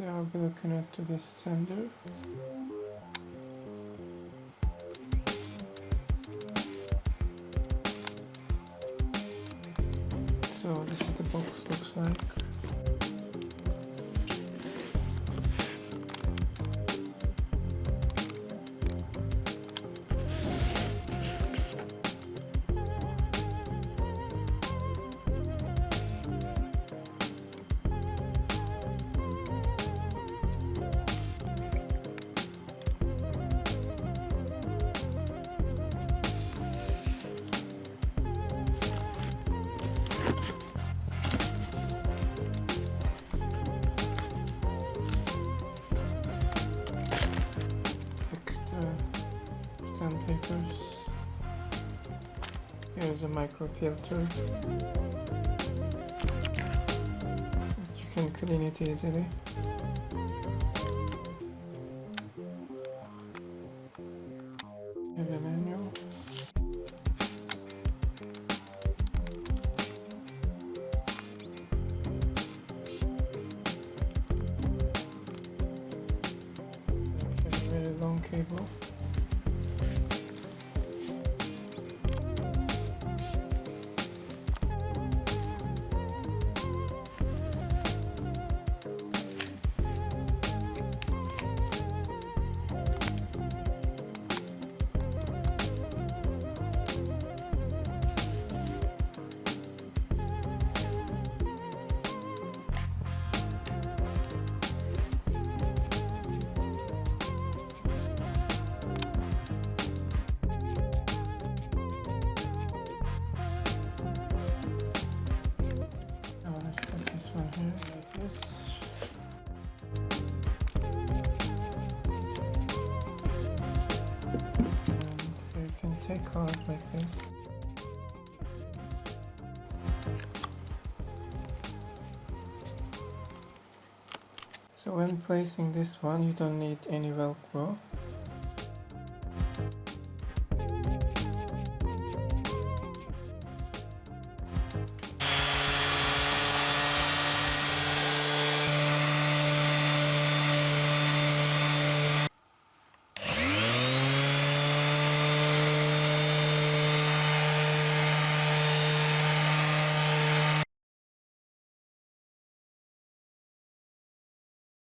Actually, I'll be looking into this sender. So this is the box looks like. Sandpapers. Here's a microfilter. You can clean it easily. Have a manual. A very long cable. One here like this. And you can take out like this. So when placing this one, you don't need any Velcro.